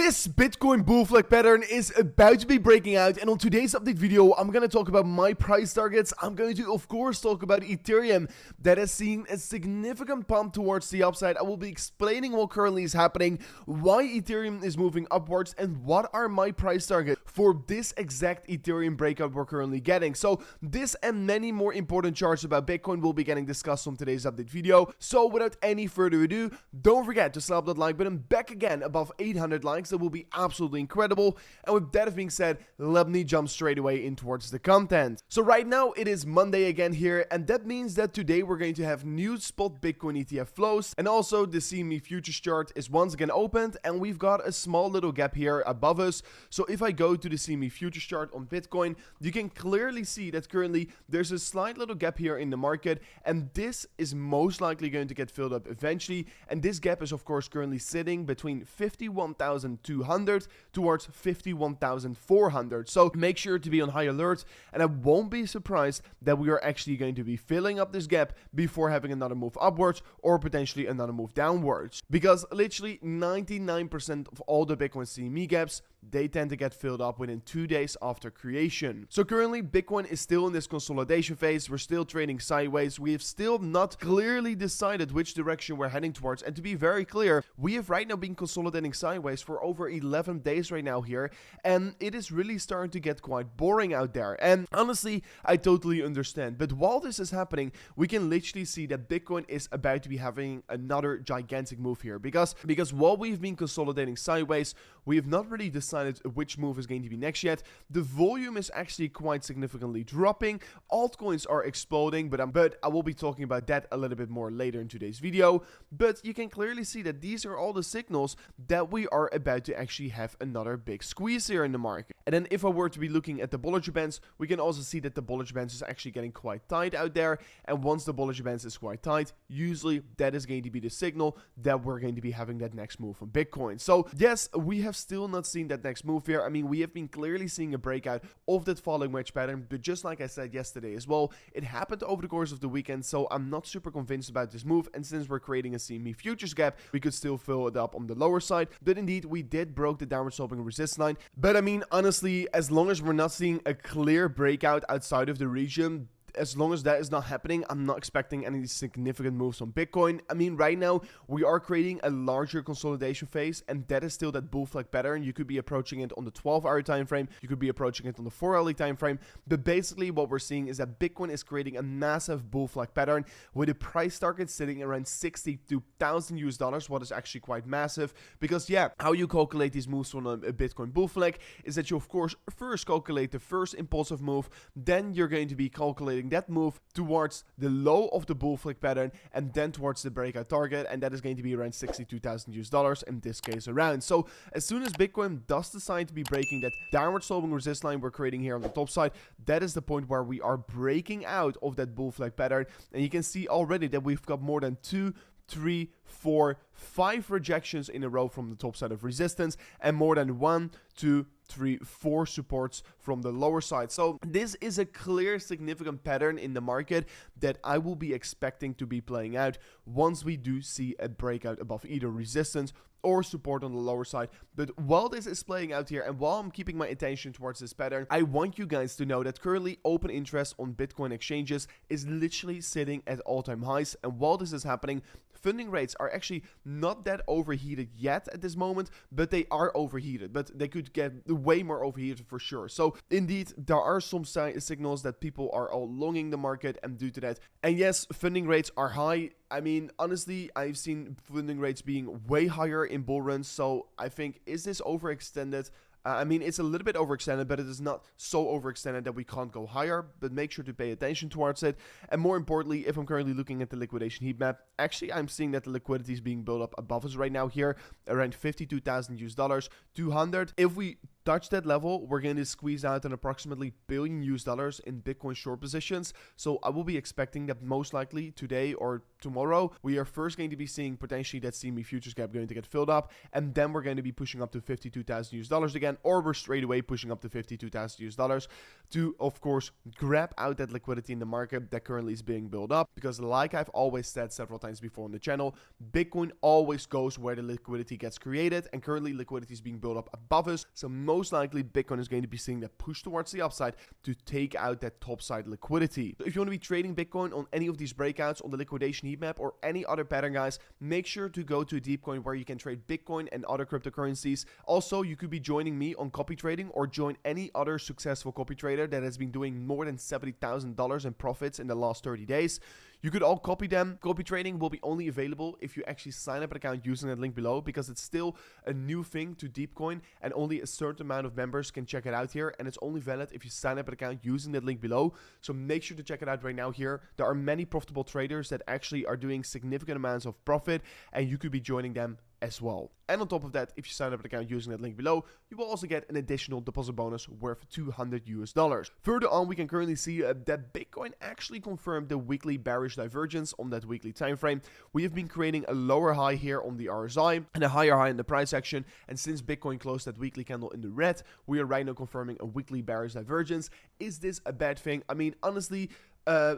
This Bitcoin bull flag pattern is about to be breaking out, and on today's update video, I'm going to talk about my price targets. I'm going to, of course, talk about Ethereum that has seen a significant pump towards the upside. I will be explaining what currently is happening, why Ethereum is moving upwards, and what are my price targets for this exact Ethereum breakout we're currently getting. So this and many more important charts about Bitcoin will be getting discussed on today's update video. So without any further ado, don't forget to slap that like button back again above 800 likes. That will be absolutely incredible. And with that being said, let me jump straight away in towards the content. So right now it is Monday again here, and that means that today we're going to have new spot Bitcoin ETF flows, and also the CME futures chart is once again opened, and we've got a small little gap here above us. So if I go to the CME futures chart on Bitcoin, you can clearly see that currently there's a slight little gap here in the market, and this is most likely going to get filled up eventually. And this gap is of course currently sitting between 51,200 towards 51,400. So make sure to be on high alert, and I won't be surprised that we are actually going to be filling up this gap before having another move upwards or potentially another move downwards, because literally 99% of all the Bitcoin CME gaps, they tend to get filled up within 2 days after creation. So currently Bitcoin is still in this consolidation phase. We're still trading sideways. We have still not clearly decided which direction we're heading towards, and to be very clear, we have right now been consolidating sideways for over 11 days right now here, and it is really starting to get quite boring out there. And honestly, I totally understand, but while this is happening, we can literally see that Bitcoin is about to be having another gigantic move here, because while we've been consolidating sideways, we have not really decided which move is going to be next yet. The volume is actually quite significantly dropping. Altcoins are exploding, but I will be talking about that a little bit more later in today's video. But you can clearly see that these are all the signals that we are about to actually have another big squeeze here in the market. And then if I were to be looking at the Bollinger Bands, we can also see that the Bollinger Bands is actually getting quite tight out there. And once the Bollinger Bands is quite tight, usually that is going to be the signal that we're going to be having that next move on Bitcoin. So yes, we have still not seen that next move here. I mean, we have been clearly seeing a breakout of that falling wedge pattern, but just like I said yesterday as well, it happened over the course of the weekend, so I'm not super convinced about this move. And since we're creating a CME futures gap, we could still fill it up on the lower side. But indeed, we did broke the downward sloping resistance line. But I mean, honestly, as long as we're not seeing a clear breakout outside of the region, as long as that is not happening, I'm not expecting any significant moves on Bitcoin. I mean, right now, we are creating a larger consolidation phase, and that is still that bull flag pattern. You could be approaching it on the 12-hour time frame. You could be approaching it on the 4-hourly time frame. But basically, what we're seeing is that Bitcoin is creating a massive bull flag pattern with a price target sitting around $62,000, what is actually quite massive. Because, yeah, how you calculate these moves on a Bitcoin bull flag is that you, of course, first calculate the first impulsive move. Then you're going to be calculating that move towards the low of the bull flag pattern, and then towards the breakout target, and that is going to be around $62,000 in this case around. So as soon as Bitcoin does decide to be breaking that downward sloping resistance line we're creating here on the top side, that is the point where we are breaking out of that bull flag pattern. And you can see already that we've got more than 2, 3, 4, 5 rejections in a row from the top side of resistance, and more than 1, 2, 3, 4 supports from the lower side. So this is a clear significant pattern in the market that I will be expecting to be playing out once we do see a breakout above either resistance or support on the lower side. But while this is playing out here, and while I'm keeping my attention towards this pattern, I want you guys to know that currently open interest on Bitcoin exchanges is literally sitting at all-time highs. And while this is happening, funding rates are actually not that overheated yet at this moment, but they are overheated. But they could get way more overheated for sure. So indeed, there are some signals that people are all longing the market, and due to that, and yes, funding rates are high. I mean, honestly, I've seen funding rates being way higher in bull runs, so I think, is this overextended? I mean, it's a little bit overextended, but it is not so overextended that we can't go higher, but make sure to pay attention towards it. And more importantly, if I'm currently looking at the liquidation heat map, actually, I'm seeing that the liquidity is being built up above us right now here, around $52,000, 200. If we touch that level, we're going to squeeze out an approximately $1 billion in Bitcoin short positions. So I will be expecting that most likely today or tomorrow, we are first going to be seeing potentially that CME futures gap going to get filled up, and then we're going to be pushing up to $52,000 again, or we're straight away pushing up to $52,000 to, of course, grab out that liquidity in the market that currently is being built up. Because like I've always said several times before on the channel, Bitcoin always goes where the liquidity gets created, and currently liquidity is being built up above us. So most likely Bitcoin is going to be seeing that push towards the upside to take out that top side liquidity. So if you want to be trading Bitcoin on any of these breakouts on the liquidation heat map or any other pattern, guys, make sure to go to Deepcoin where you can trade Bitcoin and other cryptocurrencies. Also, you could be joining me on copy trading or join any other successful copy trader that has been doing more than $70,000 in profits in the last 30 days. You could all copy them. Copy trading will be only available if you actually sign up an account using that link below, because it's still a new thing to Deepcoin and only a certain amount of members can check it out here, and it's only valid if you sign up an account using that link below. So make sure to check it out right now here. There are many profitable traders that actually are doing significant amounts of profit, and you could be joining them as well. And on top of that, if you sign up an account using that link below, you will also get an additional deposit bonus worth $200. Further on, we can currently see that Bitcoin actually confirmed the weekly bearish divergence on that weekly time frame. We have been creating a lower high here on the RSI and a higher high in the price action, and since Bitcoin closed that weekly candle in the red, we are right now confirming a weekly bearish divergence. Is this a bad thing? I mean, honestly,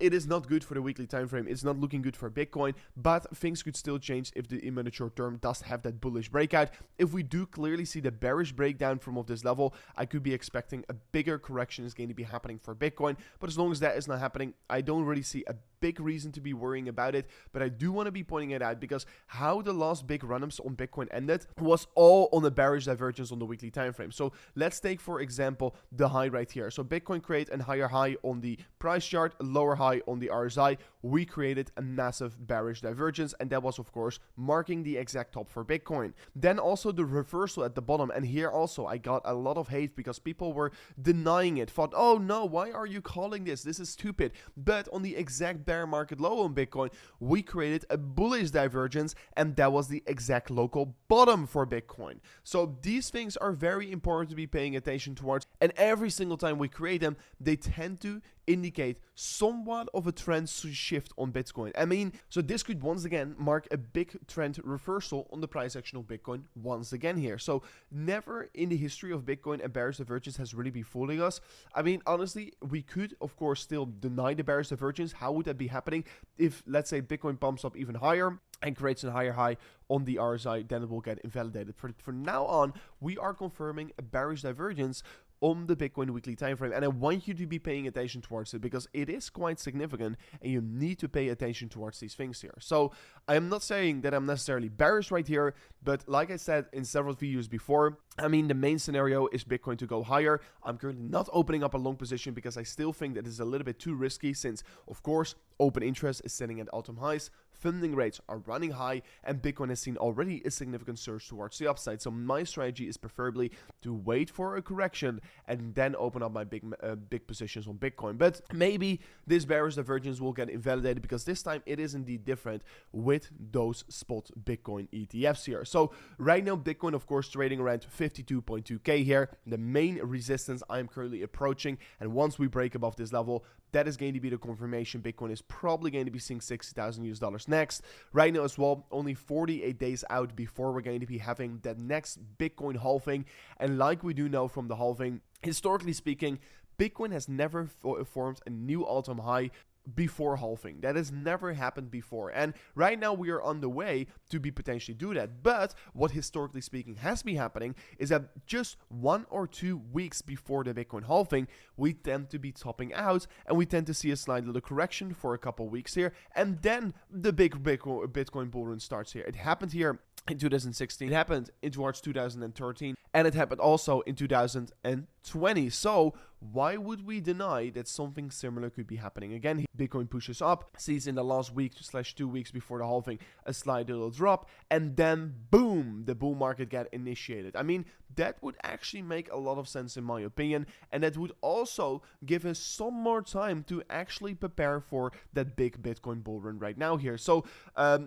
it is not good for the weekly time frame. It's not looking good for Bitcoin, but things could still change if the imminent short term does have that bullish breakout. If we do clearly see the bearish breakdown from of this level, I could be expecting a bigger correction is going to be happening for Bitcoin. But as long as that is not happening, I don't really see a big reason to be worrying about it. But I do want to be pointing it out because how the last big run-ups on Bitcoin ended was all on a bearish divergence on the weekly time frame. So let's take, for example, the high right here. So Bitcoin created a higher high on the price chart, a lower high on the RSI. We created a massive bearish divergence, and that was, of course, marking the exact top for Bitcoin. Then also the reversal at the bottom, and here also I got a lot of hate because people were denying it, thought, oh no, why are you calling this? This is stupid. But on the exact bear market low on Bitcoin, we created a bullish divergence, and that was the exact local bottom for Bitcoin. So these things are very important to be paying attention towards, and every single time we create them, they tend to indicate somewhat of a trend shift on Bitcoin. I mean, so this could once again mark a big trend reversal on the price action of Bitcoin once again here. So never in the history of Bitcoin a bearish divergence has really been fooling us. I mean, honestly, we could of course still deny the bearish divergence. How would that be happening if, let's say, Bitcoin pumps up even higher and creates a higher high on the RSI? Then it will get invalidated. For now on, we are confirming a bearish divergence on the Bitcoin weekly time frame, and I want you to be paying attention towards it because it is quite significant and you need to pay attention towards these things here. So I am not saying that I'm necessarily bearish right here, but like I said in several videos before, I mean, the main scenario is Bitcoin to go higher. I'm currently not opening up a long position because I still think that it's a little bit too risky, since of course open interest is sitting at all-time highs, funding rates are running high, and Bitcoin has seen already a significant surge towards the upside. So my strategy is preferably to wait for a correction and then open up my big positions on Bitcoin. But maybe this bearish divergence will get invalidated because this time it is indeed different with those spot Bitcoin ETFs here. So right now Bitcoin, of course, trading around 52.2k here, the main resistance I'm currently approaching, and once we break above this level, that is going to be the confirmation Bitcoin is probably going to be seeing $60,000 next. Right now as well, only 48 days out before we're going to be having that next Bitcoin halving. And like we do know from the halving, historically speaking, Bitcoin has never formed a new all-time high before halving. That has never happened before, and right now we are on the way to be potentially do that. But what historically speaking has been happening is that just 1 or 2 weeks before the Bitcoin halving, we tend to be topping out and we tend to see a slight little correction for a couple weeks here, and then the big Bitcoin bull run starts here. It happened here in 2016, it happened in towards 2013, and it happened also in 2020. 20. So why would we deny that something similar could be happening again? Bitcoin pushes up, sees in the last week / 2 weeks before the halving a slight little drop, and then boom, the bull market get initiated. I mean, that would actually make a lot of sense in my opinion, and that would also give us some more time to actually prepare for that big Bitcoin bull run right now here. So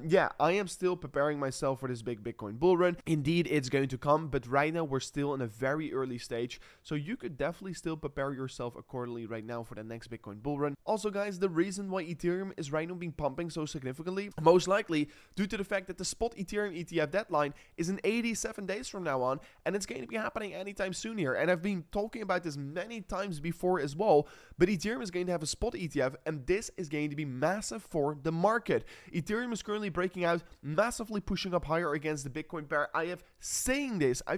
yeah, I am still preparing myself for this big Bitcoin bull run. Indeed, it's going to come, but right now we're still in a very early stage, so you could definitely still prepare yourself accordingly right now for the next Bitcoin bull run. Also guys, the reason why Ethereum is right now being pumping so significantly, most likely due to the fact that the spot Ethereum ETF deadline is in 87 days from now on, and it's going to be happening anytime soon here. And I've been talking about this many times before as well, but Ethereum is going to have a spot ETF, and this is going to be massive for the market. Ethereum is currently breaking out, massively pushing up higher against the Bitcoin pair. I've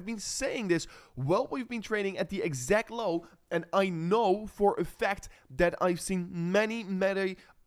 been saying this while we've been trading at the exact low, and I know for a fact that I've seen many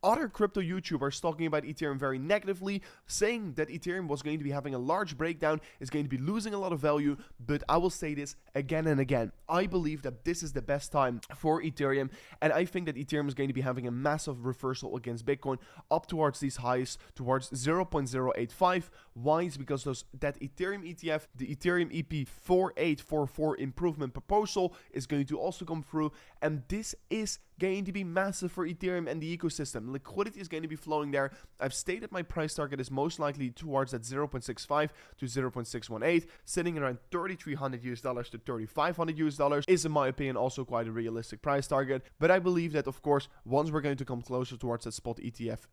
other crypto YouTubers talking about Ethereum very negatively, saying that Ethereum was going to be having a large breakdown, is going to be losing a lot of value. But I will say this again and again. I believe that this is the best time for Ethereum, and I think that Ethereum is going to be having a massive reversal against Bitcoin up towards these highs, towards 0.085. Why? Is because that Ethereum ETF, the Ethereum EP 4844 improvement proposal, is going to also come through, and this is going to be massive for Ethereum and the ecosystem. Liquidity is going to be flowing there. I've stated my price target is most likely towards that 0.65 to 0.618, sitting around $3,300 to $3,500 is, in my opinion, also quite a realistic price target. But I believe that, of course, once we're going to come closer towards that spot ETF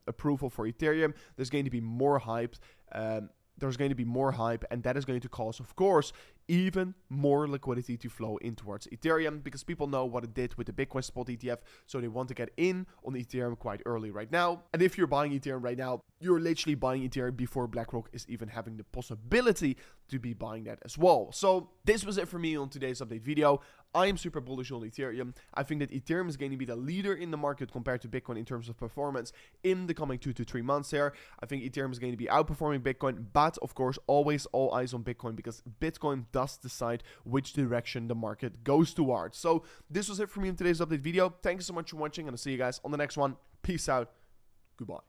approval for Ethereum, there's going to be more hype. And that is going to cause, of course, even more liquidity to flow in towards Ethereum, because people know what it did with the Bitcoin spot ETF, so they want to get in on Ethereum quite early right now. And if you're buying Ethereum right now, you're literally buying Ethereum before BlackRock is even having the possibility to be buying that as well. So this was it for me on today's update video. I am super bullish on Ethereum. I think that Ethereum is going to be the leader in the market compared to Bitcoin in terms of performance in the coming 2 to 3 months here. I think Ethereum is going to be outperforming Bitcoin, but of course, always all eyes on Bitcoin, because Bitcoin does decide which direction the market goes towards. So this was it for me in today's update video. Thank you so much for watching, and I'll see you guys on the next one. Peace out. Goodbye.